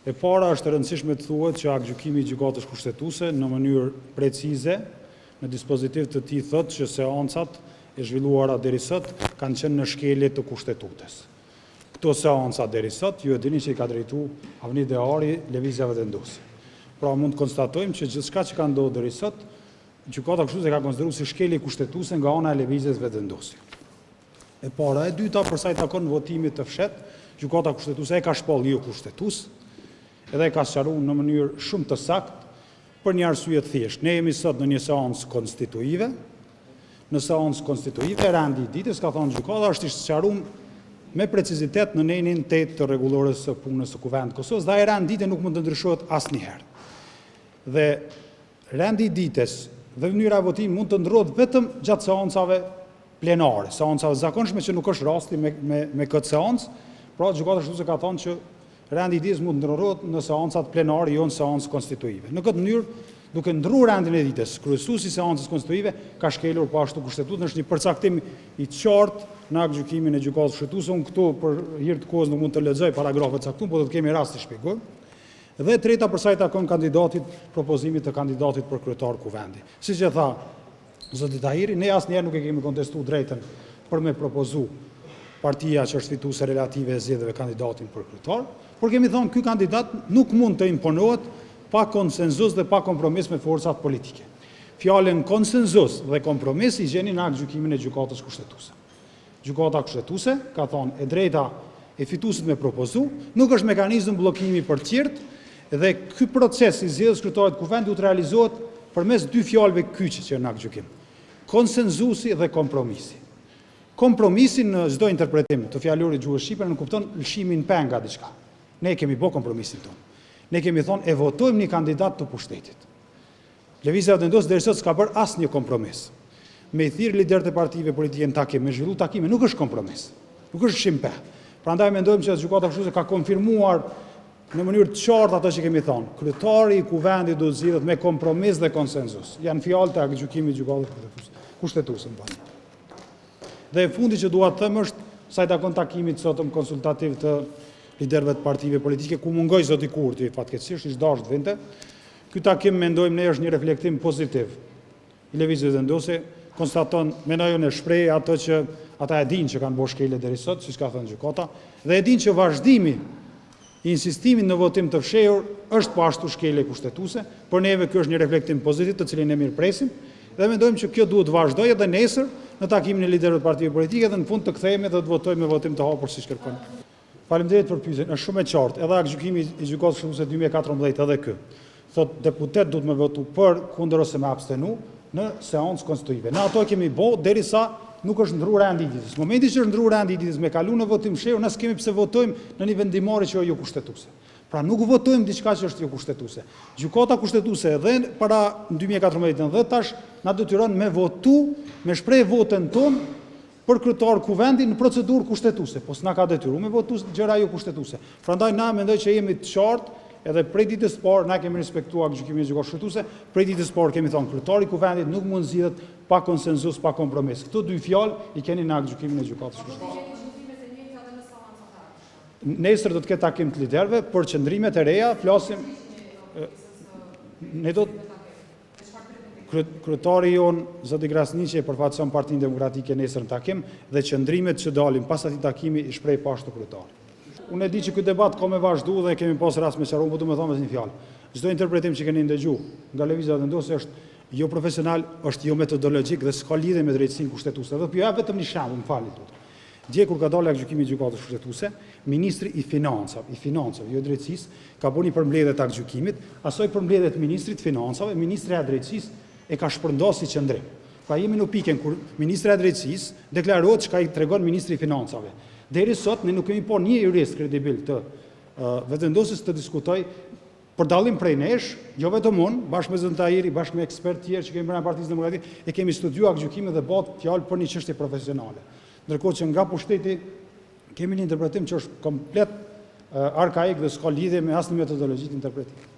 E para është e rëndësishme të thuhet që aktgjykimi i gjykatës kushtetuese në mënyrë precize në dispozitiv të tij thotë që seancat e zhvilluara deri sot kanë qenë në shkelje të kushtetutës. Këto seanca deri sot ju e dini që i ka drejtuar Avni Deari lëvizjeve vendosje. Pra mund të konstatojmë që gjithçka që ka ndodhur deri sot, gjykata kushtetuese ka konsideruar si shkelje kushtetuese nga ana e lëvizjeve vendosje. E para, e dyta, për sa i takon votimit të fshehtë, gjykata kushtetuese e ka shpallë jo kushtetues, edhe e ka sqaruar në mënyrë shumë të saktë për një arsye të thjeshtë. Ne jemi sot në një seancë konstituive. Në seancë konstituive, rendi i ditës, ka thënë gjykata, është i sqaruar me precizitet në nenin 8 të rregullores së punës së Kuvendit të Kosovës, dhe ai rendi i ditës nuk mund të ndryshohet asnjëherë. Dhe rendi i ditës dhe mënyra e votimit mund të ndrohet vetëm gjatë seancave plenare, seancave zakonshme, që nuk është rasti me këtë seancë. Pra gjykata kushtetuese ka thënë që rendi i ditës mund të ndrohet në seancat plenare, jo në seancë konstituive. Në këtë mënyrë, duke ndruar rendin e ditës, kryesuesi i seancës konstituive ka shkelur po ashtu kushtetutën, është një përcaktim i qartë në aktgjykimin e gjykatës kushtetuese. Unë këtu për hir të kohës nuk mund të lexoj paragrafet caktuar, por do të kemi rast të shpjegojmë. Dhe treta, për sa i takon kandidatit, propozimit të kandidatit për kryetar Kuvendi. Siç e tha zoti Tahiri, ne asnjëherë nuk e kemi kontestuar drejtën për me propozu partia që është fituese relative e zgjedhjeve kandidatin për kryetar, por kemi thonë ky kandidat nuk mund të imponohet pa konsenzus dhe pa kompromis me forcat politike. Fjalën konsenzus dhe kompromis i gjeni në aktgjykimin e gjykatës kushtetuese. Gjykata kushtetuese ka thonë e drejta e fituesit me propozu nuk është mekanizëm bllokimi për të tjerët, dhe ky proces i zgjedhjes kryetarit të Kuvendit u realizohet përmes dy fjalëve kyçe që në aktgjykim: konsenzusi dhe kompromisi. Kompromisi në çdo interpretim të fjalorit gjuhës shqipe nuk kupton lëshimin penga diçka. Ne kemi bërë kompromisin tonë. Ne kemi thonë e votojmë një kandidat të pushtetit. Lëvizja vendosje deri sot s'ka bërë asnjë kompromis. Me i thirr liderët e partive politike në takim, me zhvillu takime, nuk është kompromis. Nuk është lëshim pe. Prandaj mendojmë që gjykata kushtetuese ka konfirmuar në mënyrë të qartë ato që kemi thonë. Kryetari i Kuvendit do të zgjidhet me kompromis dhe konsenzus. Janë fjalët e aktgjykimit të gjykatës kushtetuese. Dhe e fundi që dua të them është sa i takon takimit sotëm konsultativ të liderëve të partive politike, ku mungoj zoti Kurti, fatkeqësisht ishte dashur të vinte. Ky takim mendojmë ne është një reflektim pozitiv i lëvizjes vendosje, konstaton, mendoj unë, shpreh ato që ata e dinë që kanë bërë shkelje deri sot, siç ka thënë gjykata, dhe e dinë që vazhdimi i insistimin në votim të fshehur është po ashtu shkelje kushtetuese. Por neve ky është një reflektim pozitiv të cilin ne mirëpresim dhe mendojmë që kjo duhet të vazhdojë edhe nesër në takimin e liderëve të partive politike dhe në fund të kthehemi dhe të votojmë me votim të hapur siç kërkon. Faleminderit për pyetjen. Është shumë e qartë. Edhe aktgjykimi i gjykatës kushtetuese 2014 edhe ky thotë deputet duhet me votu për, kundër ose me abstenu në seancë konstituive. Ne ato kemi bë derisa nuk është ndruar rendi i ditës. Në momentin që është ndruar rendi i ditës me kalu në votim fshehur, ne s'kemi pse votojmë në një vendimmarrje që jo kushtetuese. Pra nuk votojmë diçka që është jo kushtetuese. Gjykata kushtetuese edhe para 2014 dhe tash na detyron me votu, me shpreh votën tonë për kryetar Kuvendit në procedurë kushtetuese, po s'na ka detyruar me votu gjëra jo kushtetuese. Prandaj na mendoj që jemi të qartë, edhe prej ditës së parë na kemi respektuar aktgjykimin e gjykatës kushtetuese, prej ditës së parë kemi thënë kryetari i Kuvendit nuk mund zgjidhet pa konsenzus, pa kompromis. Këto dy fjalë i keni në aktgjykimin e gjykatës kushtetuese. Nesër do të ketë takim të liderëve për qëndrimet e reja, flasim ne do kryetari jon zoti Krasniqi e përfaqëson Partinë Demokratike nesër në takim dhe qëndrimet që dalin pas atij takimi i shpreh pa ashtu kryetari. Unë e di që ky debat ka me vazhdu dhe kemi pas rast me sqaruar, por do të më thonë një fjalë. Çdo interpretim që keni ndëgjuar nga lëvizja vendosje është jo profesional, është jo metodologjik dhe s'ka lidhje me drejtësinë kushtetuese. Dhe po ja vetëm një shembull, më falni tutë. Dje kur ka dalë aktgjykimi i gjykatës kushtetuese, ministri i financave, jo drejtësisë, ka bënë një përmbledhje të aktgjykimit, asoj përmbledhje të ministrit të financave, ministri i drejtësisë e ka shpërndosur si qendrim. Pra jemi në pikën kur ministri i drejtësisë deklarohet çka i tregon ministri i financave. Deri sot ne nuk kemi po një jurist kredibil të vetëvendosjes të diskutoj për dallim prej nesh, jo vetëm unë, bashkë me zënë Tahiri, bashkë me ekspertë tjerë që kemi brenda Partisë Demokratike, e kemi studiuar aktgjykimin dhe bëhet fjalë për një çështje profesionale. Ndërkohë që nga pushteti kemi një interpretim që është komplet arkaik dhe s'ka lidhje me asnjë metodologji të interpretimit.